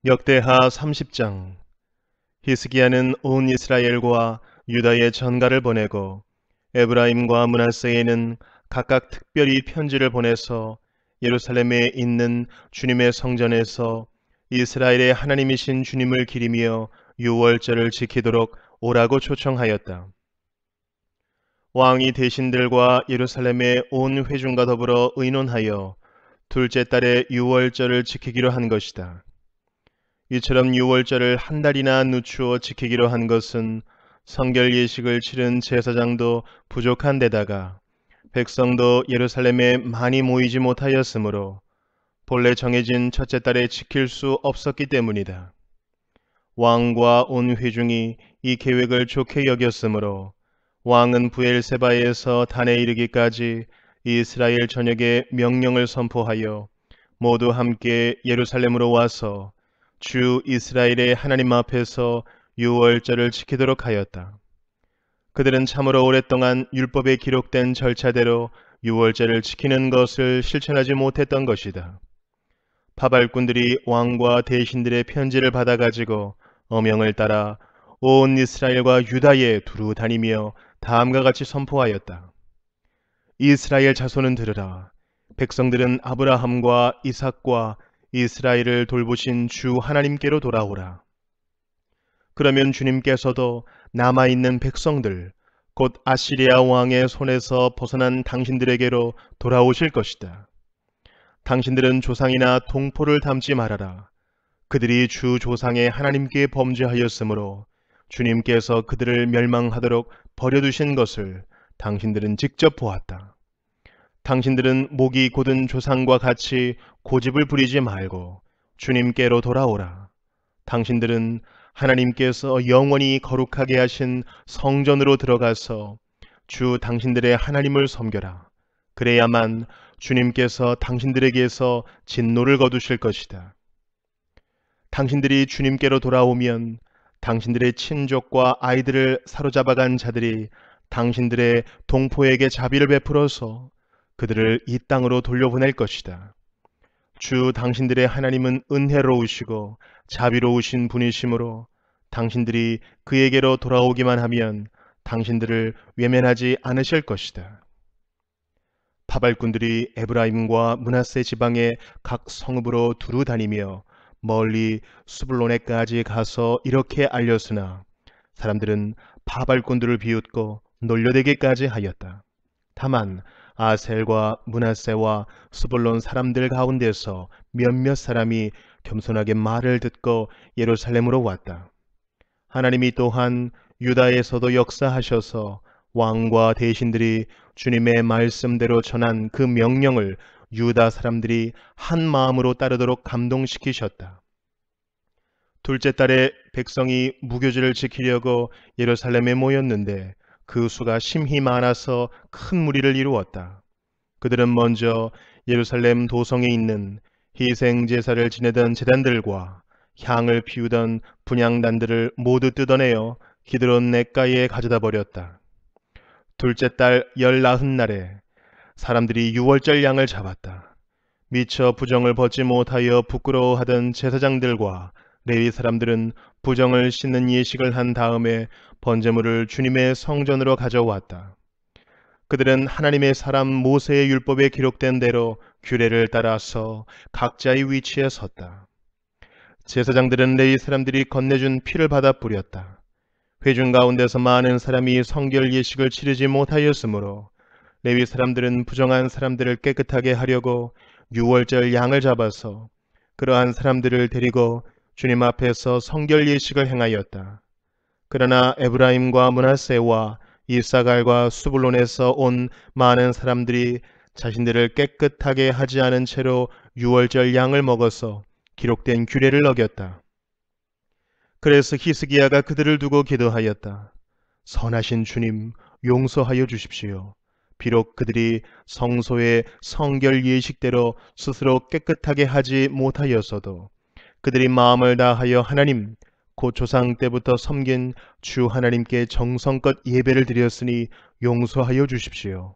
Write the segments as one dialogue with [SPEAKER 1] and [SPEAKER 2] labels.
[SPEAKER 1] 역대하 30장. 히스기야는 온 이스라엘과 유다에 전가를 보내고 에브라임과 므낫세에는 각각 특별히 편지를 보내서 예루살렘에 있는 주님의 성전에서 이스라엘의 하나님이신 주님을 기리며 유월절을 지키도록 오라고 초청하였다. 왕이 대신들과 예루살렘의 온 회중과 더불어 의논하여 둘째 달에 유월절을 지키기로 한 것이다. 이처럼 유월절을 한 달이나 늦추어 지키기로 한 것은 성결 예식을 치른 제사장도 부족한 데다가 백성도 예루살렘에 많이 모이지 못하였으므로 본래 정해진 첫째 달에 지킬 수 없었기 때문이다. 왕과 온 회중이 이 계획을 좋게 여겼으므로 왕은 부엘세바에서 단에 이르기까지 이스라엘 전역에 명령을 선포하여 모두 함께 예루살렘으로 와서 주 이스라엘의 하나님 앞에서 유월절을 지키도록 하였다. 그들은 참으로 오랫동안 율법에 기록된 절차대로 유월절을 지키는 것을 실천하지 못했던 것이다. 파발꾼들이 왕과 대신들의 편지를 받아가지고 어명을 따라 온 이스라엘과 유다에 두루 다니며 다음과 같이 선포하였다. 이스라엘 자손은 들으라. 백성들은 아브라함과 이삭과 이스라엘을 돌보신 주 하나님께로 돌아오라. 그러면 주님께서도 남아있는 백성들, 곧 아시리아 왕의 손에서 벗어난 당신들에게로 돌아오실 것이다. 당신들은 조상이나 동포를 닮지 말아라. 그들이 주 조상의 하나님께 범죄하였으므로 주님께서 그들을 멸망하도록 버려두신 것을 당신들은 직접 보았다. 당신들은 목이 곧은 조상과 같이 고집을 부리지 말고 주님께로 돌아오라. 당신들은 하나님께서 영원히 거룩하게 하신 성전으로 들어가서 주 당신들의 하나님을 섬겨라. 그래야만 주님께서 당신들에게서 진노를 거두실 것이다. 당신들이 주님께로 돌아오면 당신들의 친족과 아이들을 사로잡아간 자들이 당신들의 동포에게 자비를 베풀어서 그들을 이 땅으로 돌려보낼 것이다. 주 당신들의 하나님은 은혜로우시고 자비로우신 분이시므로 당신들이 그에게로 돌아오기만 하면 당신들을 외면하지 않으실 것이다. 파발꾼들이 에브라임과 므낫세 지방의 각 성읍으로 두루 다니며 멀리 수블론에까지 가서 이렇게 알렸으나 사람들은 파발꾼들을 비웃고 놀려대기까지 하였다. 다만 아셀과 므낫세와 스불론 사람들 가운데서 몇몇 사람이 겸손하게 말을 듣고 예루살렘으로 왔다. 하나님이 또한 유다에서도 역사하셔서 왕과 대신들이 주님의 말씀대로 전한 그 명령을 유다 사람들이 한 마음으로 따르도록 감동시키셨다. 둘째 달에 백성이 무교절을 지키려고 예루살렘에 모였는데 그 수가 심히 많아서 큰 무리를 이루었다. 그들은 먼저 예루살렘 도성에 있는 희생 제사를 지내던 제단들과 향을 피우던 분향단들을 모두 뜯어내어 기드론 냇가에 가져다 버렸다. 둘째 달 19날에 사람들이 유월절 양을 잡았다. 미처 부정을 벗지 못하여 부끄러워하던 제사장들과 레위 사람들은 부정을 씻는 예식을 한 다음에 번제물을 주님의 성전으로 가져왔다. 그들은 하나님의 사람 모세의 율법에 기록된 대로 규례를 따라서 각자의 위치에 섰다. 제사장들은 레위 사람들이 건네준 피를 받아 뿌렸다. 회중 가운데서 많은 사람이 성결 예식을 치르지 못하였으므로 레위 사람들은 부정한 사람들을 깨끗하게 하려고 유월절 양을 잡아서 그러한 사람들을 데리고 주님 앞에서 성결 예식을 행하였다. 그러나 에브라임과 므낫세와 이사갈과 수불론에서 온 많은 사람들이 자신들을 깨끗하게 하지 않은 채로 유월절 양을 먹어서 기록된 규례를 어겼다. 그래서 히스기야가 그들을 두고 기도하였다. 선하신 주님, 용서하여 주십시오. 비록 그들이 성소의 성결 예식대로 스스로 깨끗하게 하지 못하였어도 그들이 마음을 다하여 하나님, 곧 조상 때부터 섬긴 주 하나님께 정성껏 예배를 드렸으니 용서하여 주십시오.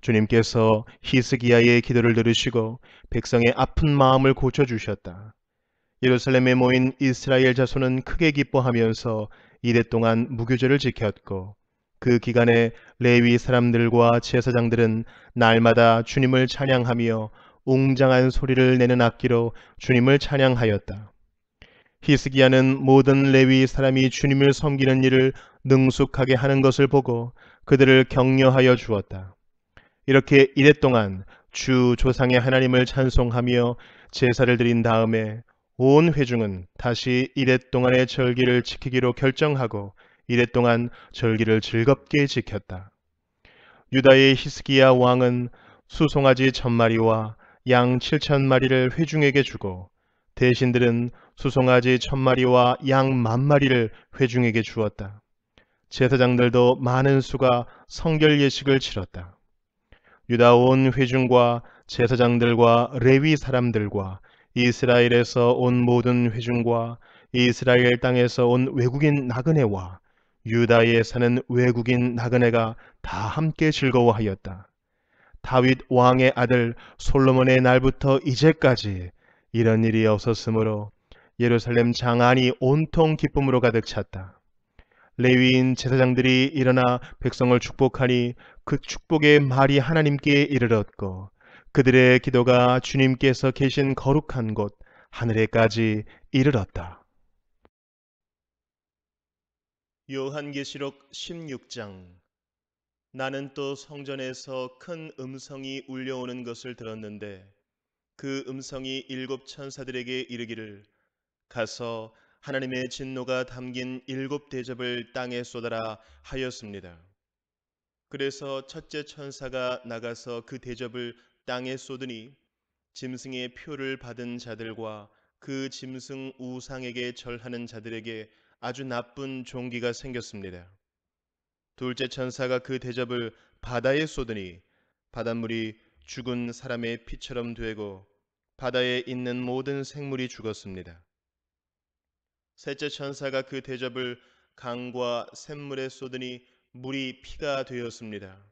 [SPEAKER 1] 주님께서 히스기야의 기도를 들으시고 백성의 아픈 마음을 고쳐주셨다. 예루살렘에 모인 이스라엘 자손은 크게 기뻐하면서 이래 동안 무교절을 지켰고 그 기간에 레위 사람들과 제사장들은 날마다 주님을 찬양하며 웅장한 소리를 내는 악기로 주님을 찬양하였다. 히스기야는 모든 레위 사람이 주님을 섬기는 일을 능숙하게 하는 것을 보고 그들을 격려하여 주었다. 이렇게 이랫 동안 주 조상의 하나님을 찬송하며 제사를 드린 다음에 온 회중은 다시 이랫 동안의 절기를 지키기로 결정하고 이랫 동안 절기를 즐겁게 지켰다. 유다의 히스기야 왕은 수송아지 1000마리와 양 7000마리를 회중에게 주고 대신들은 수송아지 1000마리와 양 10,000마리를 회중에게 주었다. 제사장들도 많은 수가 성결 예식을 치렀다. 유다 온 회중과 제사장들과 레위 사람들과 이스라엘에서 온 모든 회중과 이스라엘 땅에서 온 외국인 나그네와 유다에 사는 외국인 나그네가 다 함께 즐거워하였다. 다윗 왕의 아들 솔로몬의 날부터 이제까지 이런 일이 없었으므로 예루살렘 장안이 온통 기쁨으로 가득 찼다. 레위인 제사장들이 일어나 백성을 축복하니 그 축복의 말이 하나님께 이르렀고 그들의 기도가 주님께서 계신 거룩한 곳 하늘에까지 이르렀다. 요한계시록 16장. 나는 또 성전에서 큰 음성이 울려오는 것을 들었는데 그 음성이 일곱 천사들에게 이르기를 가서 하나님의 진노가 담긴 일곱 대접을 땅에 쏟아라 하였습니다. 그래서 첫째 천사가 나가서 그 대접을 땅에 쏟으니 짐승의 표를 받은 자들과 그 짐승 우상에게 절하는 자들에게 아주 나쁜 종기가 생겼습니다. 둘째 천사가 그 대접을 바다에 쏟으니 바닷물이 죽은 사람의 피처럼 되고 바다에 있는 모든 생물이 죽었습니다. 셋째 천사가 그 대접을 강과 샘물에 쏟으니 물이 피가 되었습니다.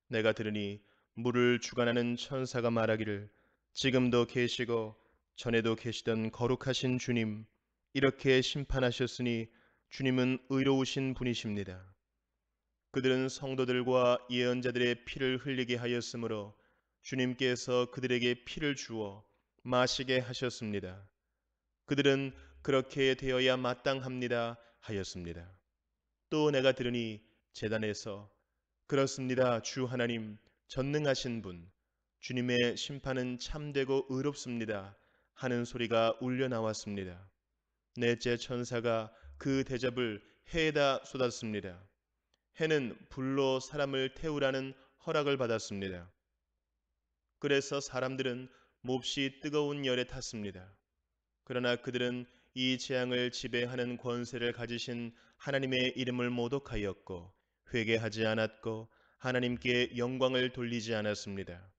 [SPEAKER 1] 내가 들으니 물을 주관하는 천사가 말하기를 지금도 계시고 전에도 계시던 거룩하신 주님, 이렇게 심판하셨으니 주님은 의로우신 분이십니다. 그들은 성도들과 예언자들의 피를 흘리게 하였으므로 주님께서 그들에게 피를 주어 마시게 하셨습니다. 그들은 그렇게 되어야 마땅합니다 하였습니다. 또 내가 들으니 제단에서 그렇습니다 주 하나님 전능하신 분 주님의 심판은 참되고 의롭습니다 하는 소리가 울려 나왔습니다. 넷째 천사가 그 대접을 해에다 쏟았습니다. 해는 불로 사람을 태우라는 허락을 받았습니다. 그래서 사람들은 몹시 뜨거운 열에 탔습니다. 그러나 그들은 이 재앙을 지배하는 권세를 가지신 하나님의 이름을 모독하였고 회개하지 않았고 하나님께 영광을 돌리지 않았습니다.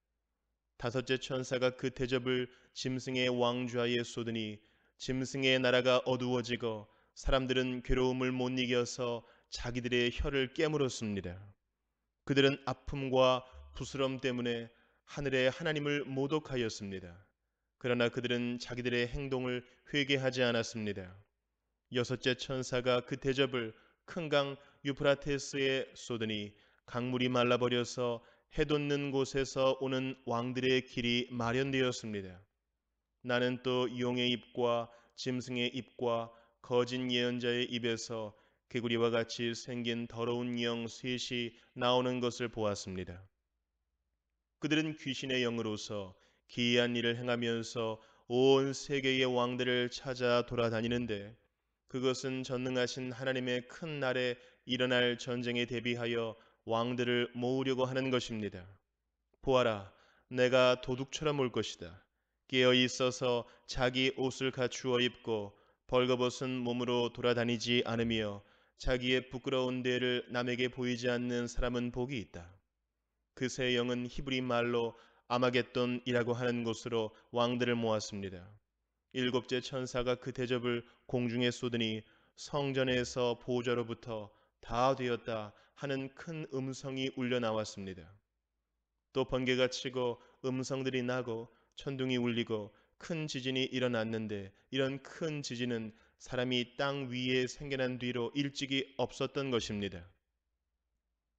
[SPEAKER 1] 다섯째 천사가 그 대접을 짐승의 왕좌에 쏟으니 짐승의 나라가 어두워지고 사람들은 괴로움을 못 이겨서 자기들의 혀를 깨물었습니다. 그들은 아픔과 부스럼 때문에 하늘의 하나님을 모독하였습니다. 그러나 그들은 자기들의 행동을 회개하지 않았습니다. 여섯째 천사가 그 대접을 큰 강 유프라테스에 쏟으니 강물이 말라버려서 해돋는 곳에서 오는 왕들의 길이 마련되었습니다. 나는 또 용의 입과 짐승의 입과 거짓 예언자의 입에서 개구리와 같이 생긴 더러운 영 셋이 나오는 것을 보았습니다. 그들은 귀신의 영으로서 기이한 일을 행하면서 온 세계의 왕들을 찾아 돌아다니는데 그것은 전능하신 하나님의 큰 날에 일어날 전쟁에 대비하여 왕들을 모으려고 하는 것입니다. 보아라, 내가 도둑처럼 올 것이다. 깨어 있어서 자기 옷을 갖추어 입고 벌거벗은 몸으로 돌아다니지 않으며 자기의 부끄러운 데를 남에게 보이지 않는 사람은 복이 있다. 그 새 영은 히브리 말로 아마겟돈이라고 하는 곳으로 왕들을 모았습니다. 일곱째 천사가 그 대접을 공중에 쏟으니 성전에서 보좌로부터 다 되었다 하는 큰 음성이 울려 나왔습니다. 또 번개가 치고 음성들이 나고 천둥이 울리고 큰 지진이 일어났는데 이런 큰 지진은 사람이 땅 위에 생겨난 뒤로 일찍이 없었던 것입니다.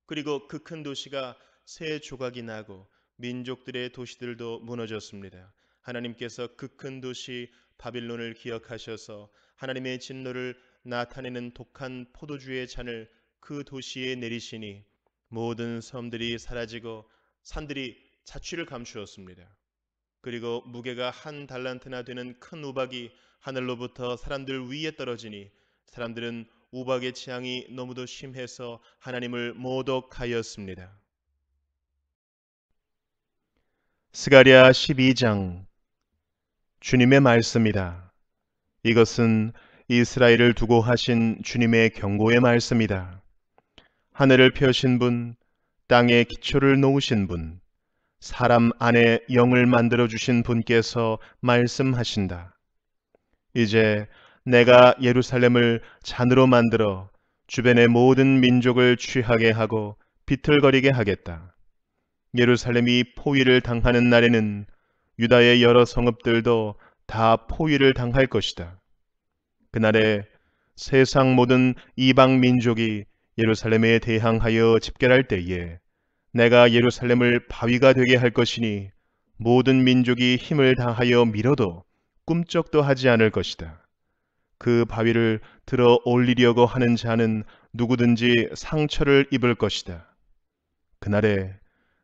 [SPEAKER 1] 그리고 그 큰 도시가 새 조각이 나고 민족들의 도시들도 무너졌습니다. 하나님께서 그 큰 도시 바빌론을 기억하셔서 하나님의 진노를 나타내는 독한 포도주의 잔을 그 도시에 내리시니 모든 섬들이 사라지고 산들이 자취를 감추었습니다. 그리고 무게가 한 달란트나 되는 큰 우박이 하늘로부터 사람들 위에 떨어지니 사람들은 우박의 재앙이 너무도 심해서 하나님을 모독하였습니다. 스가랴 12장. 주님의 말씀이다. 이것은 이스라엘을 두고 하신 주님의 경고의 말씀이다. 하늘을 펴신 분, 땅에 기초를 놓으신 분, 사람 안에 영을 만들어 주신 분께서 말씀하신다. 이제 내가 예루살렘을 잔으로 만들어 주변의 모든 민족을 취하게 하고 비틀거리게 하겠다. 예루살렘이 포위를 당하는 날에는 유다의 여러 성읍들도 다 포위를 당할 것이다. 그날에 세상 모든 이방 민족이 예루살렘에 대항하여 집결할 때에 내가 예루살렘을 바위가 되게 할 것이니 모든 민족이 힘을 다하여 밀어도 꿈쩍도 하지 않을 것이다. 그 바위를 들어 올리려고 하는 자는 누구든지 상처를 입을 것이다. 그날에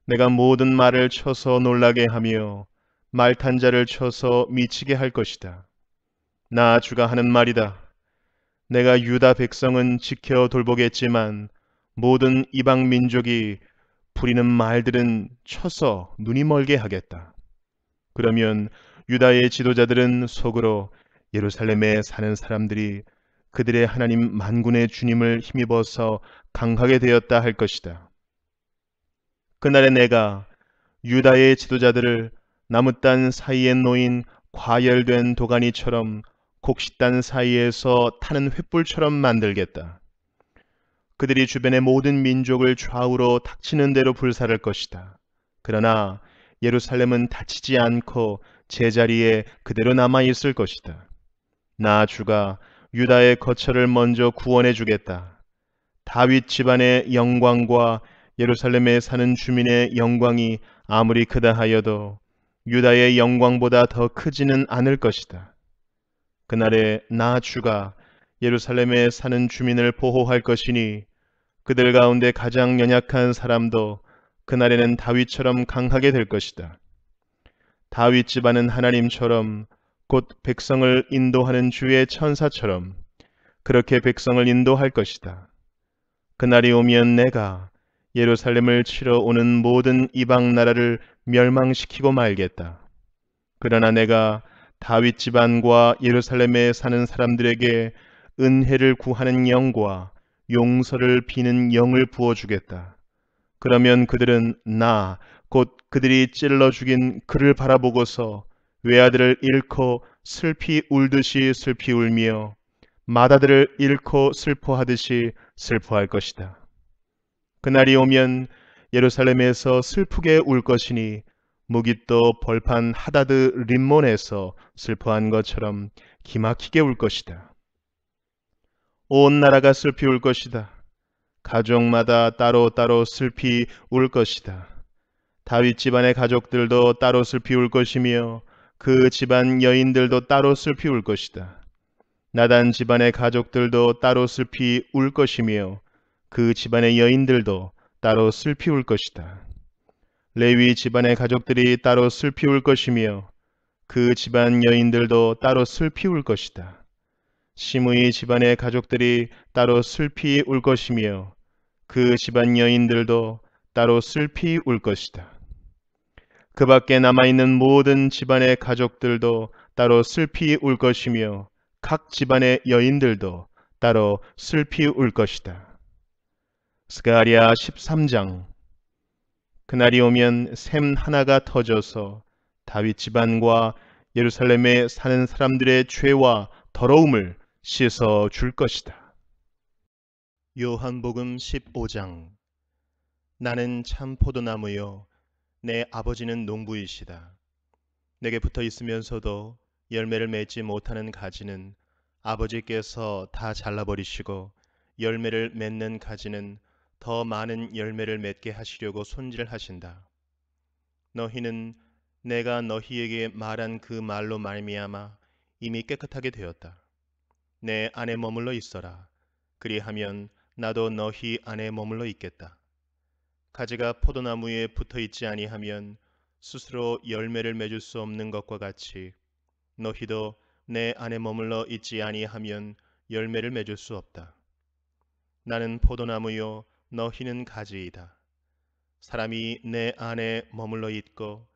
[SPEAKER 1] 내가 모든 말을 쳐서 놀라게 하며 말탄 자를 쳐서 미치게 할 것이다. 나 주가 하는 말이다. 내가 유다 백성은 지켜 돌보겠지만 모든 이방 민족이 부리는 말들은 쳐서 눈이 멀게 하겠다. 그러면 유다의 지도자들은 속으로 예루살렘에 사는 사람들이 그들의 하나님 만군의 주님을 힘입어서 강하게 되었다 할 것이다. 그날에 내가 유다의 지도자들을 나무단 사이에 놓인 과열된 도가니처럼 곡식단 사이에서 타는 횃불처럼 만들겠다. 그들이 주변의 모든 민족을 좌우로 닥치는 대로 불살할 것이다. 그러나 예루살렘은 다치지 않고 제자리에 그대로 남아 있을 것이다. 나 주가 유다의 거처를 먼저 구원해 주겠다. 다윗 집안의 영광과 예루살렘에 사는 주민의 영광이 아무리 크다 하여도 유다의 영광보다 더 크지는 않을 것이다. 그날에 나 주가 예루살렘에 사는 주민을 보호할 것이니 그들 가운데 가장 연약한 사람도 그날에는 다윗처럼 강하게 될 것이다. 다윗 집안은 하나님처럼 곧 백성을 인도하는 주의 천사처럼 그렇게 백성을 인도할 것이다. 그날이 오면 내가 예루살렘을 치러 오는 모든 이방 나라를 멸망시키고 말겠다. 그러나 내가 다윗 집안과 예루살렘에 사는 사람들에게 은혜를 구하는 영과 용서를 비는 영을 부어주겠다. 그러면 그들은 나, 곧 그들이 찔러 죽인 그를 바라보고서 외아들을 잃고 슬피 울듯이 슬피 울며 맏아들을 잃고 슬퍼하듯이 슬퍼할 것이다. 그날이 오면 예루살렘에서 슬프게 울 것이니 무깃도 벌판 하다드 림몬에서 슬퍼한 것처럼 기막히게 울 것이다. 온 나라가 슬피 울 것이다. 가족마다 따로따로 슬피 울 것이다. 다윗 집안의 가족들도 따로 슬피 울 것이며 그 집안 여인들도 따로 슬피 울 것이다. 나단 집안의 가족들도 따로 슬피 울 것이며 그 집안의 여인들도 따로 슬피 울 것이다. 레위 집안의 가족들이 따로 슬피 울 것이며 그 집안 여인들도 따로 슬피 울 것이다. 시므이 집안의 가족들이 따로 슬피 울 것이며 그 집안 여인들도 따로 슬피 울 것이다. 그 밖에 남아있는 모든 집안의 가족들도 따로 슬피 울 것이며 각 집안의 여인들도 따로 슬피 울 것이다. 스가랴 13장. 그날이 오면 샘 하나가 터져서 다윗 집안과 예루살렘에 사는 사람들의 죄와 더러움을 씻어 줄 것이다. 요한복음 15장. 나는 참 포도나무요 내 아버지는 농부이시다. 내게 붙어 있으면서도 열매를 맺지 못하는 가지는 아버지께서 다 잘라버리시고 열매를 맺는 가지는 더 많은 열매를 맺게 하시려고 손질하신다. 너희는 내가 너희에게 말한 그 말로 말미암아 이미 깨끗하게 되었다. 내 안에 머물러 있어라. 그리하면 나도 너희 안에 머물러 있겠다. 가지가 포도나무에 붙어 있지 아니하면 스스로 열매를 맺을 수 없는 것과 같이 너희도 내 안에 머물러 있지 아니하면 열매를 맺을 수 없다. 나는 포도나무요 너희는 가지이다. 사람이 내 안에 머물러 있고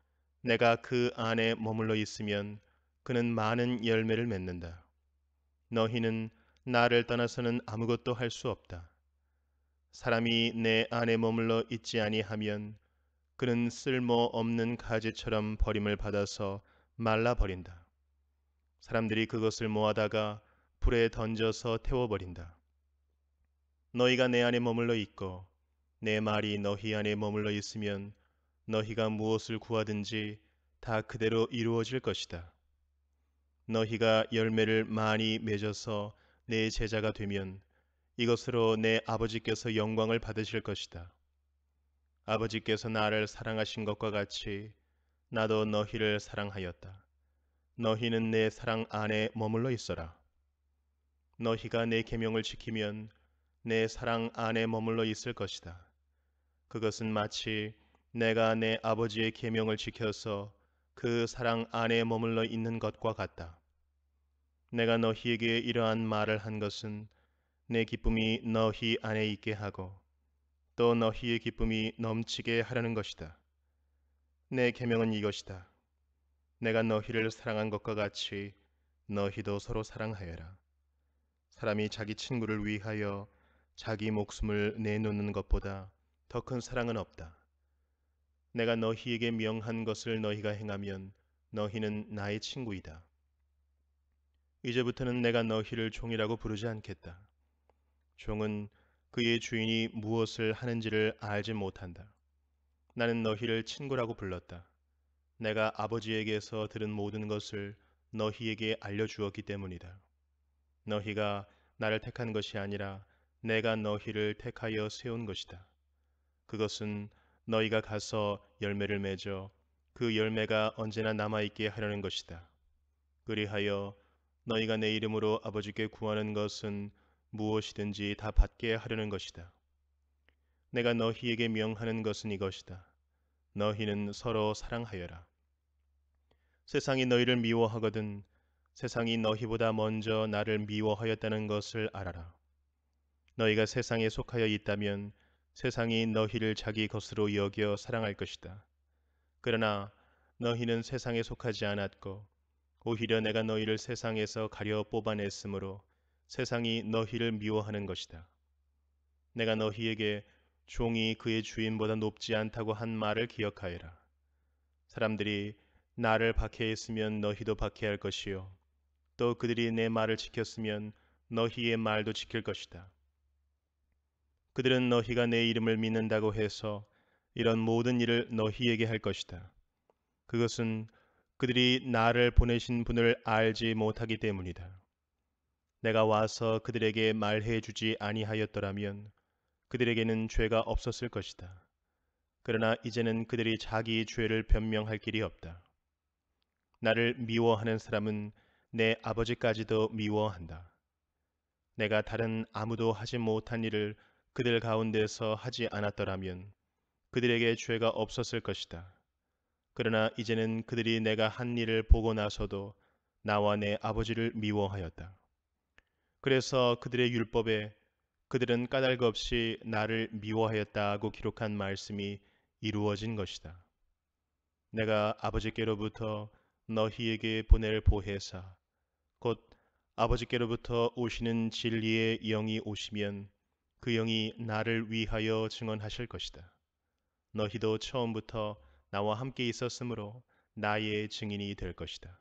[SPEAKER 1] 내가 그 안에 머물러 있으면 그는 많은 열매를 맺는다. 너희는 나를 떠나서는 아무것도 할 수 없다. 사람이 내 안에 머물러 있지 아니하면 그는 쓸모 없는 가지처럼 버림을 받아서 말라 버린다. 사람들이 그것을 모아다가 불에 던져서 태워버린다. 너희가 내 안에 머물러 있고 내 말이 너희 안에 머물러 있으면 너희가 무엇을 구하든지 다 그대로 이루어질 것이다. 너희가 열매를 많이 맺어서 내 제자가 되면 이것으로 내 아버지께서 영광을 받으실 것이다. 아버지께서 나를 사랑하신 것과 같이 나도 너희를 사랑하였다. 너희는 내 사랑 안에 머물러 있어라. 너희가 내 계명을 지키면 내 사랑 안에 머물러 있을 것이다. 그것은 마치 내가 내 아버지의 계명을 지켜서 그 사랑 안에 머물러 있는 것과 같다. 내가 너희에게 이러한 말을 한 것은 내 기쁨이 너희 안에 있게 하고 또 너희의 기쁨이 넘치게 하려는 것이다. 내 계명은 이것이다. 내가 너희를 사랑한 것과 같이 너희도 서로 사랑하여라. 사람이 자기 친구를 위하여 자기 목숨을 내놓는 것보다 더 큰 사랑은 없다. 내가 너희에게 명한 것을 너희가 행하면 너희는 나의 친구이다. 이제부터는 내가 너희를 종이라고 부르지 않겠다. 종은 그의 주인이 무엇을 하는지를 알지 못한다. 나는 너희를 친구라고 불렀다. 내가 아버지에게서 들은 모든 것을 너희에게 알려주었기 때문이다. 너희가 나를 택한 것이 아니라 내가 너희를 택하여 세운 것이다. 그것은 너희가 가서 열매를 맺어 그 열매가 언제나 남아있게 하려는 것이다. 그리하여 너희가 내 이름으로 아버지께 구하는 것은 무엇이든지 다 받게 하려는 것이다. 내가 너희에게 명하는 것은 이것이다. 너희는 서로 사랑하여라. 세상이 너희를 미워하거든 세상이 너희보다 먼저 나를 미워하였다는 것을 알아라. 너희가 세상에 속하여 있다면 세상이 너희를 자기 것으로 여겨 사랑할 것이다. 그러나 너희는 세상에 속하지 않았고 오히려 내가 너희를 세상에서 가려 뽑아냈으므로 세상이 너희를 미워하는 것이다. 내가 너희에게 종이 그의 주인보다 높지 않다고 한 말을 기억하여라. 사람들이 나를 박해했으면 너희도 박해할 것이요 또 그들이 내 말을 지켰으면 너희의 말도 지킬 것이다. 그들은 너희가 내 이름을 믿는다고 해서 이런 모든 일을 너희에게 할 것이다. 그것은 그들이 나를 보내신 분을 알지 못하기 때문이다. 내가 와서 그들에게 말해 주지 아니하였더라면 그들에게는 죄가 없었을 것이다. 그러나 이제는 그들이 자기 죄를 변명할 길이 없다. 나를 미워하는 사람은 내 아버지까지도 미워한다. 내가 다른 아무도 하지 못한 일을 그들 가운데서 하지 않았더라면 그들에게 죄가 없었을 것이다. 그러나 이제는 그들이 내가 한 일을 보고 나서도 나와 내 아버지를 미워하였다. 그래서 그들의 율법에 그들은 까닭 없이 나를 미워하였다고 기록한 말씀이 이루어진 것이다. 내가 아버지께로부터 너희에게 보낼 보혜사 곧 아버지께로부터 오시는 진리의 영이 오시면 그 영이 나를 위하여 증언하실 것이다. 너희도 처음부터 나와 함께 있었으므로 나의 증인이 될 것이다.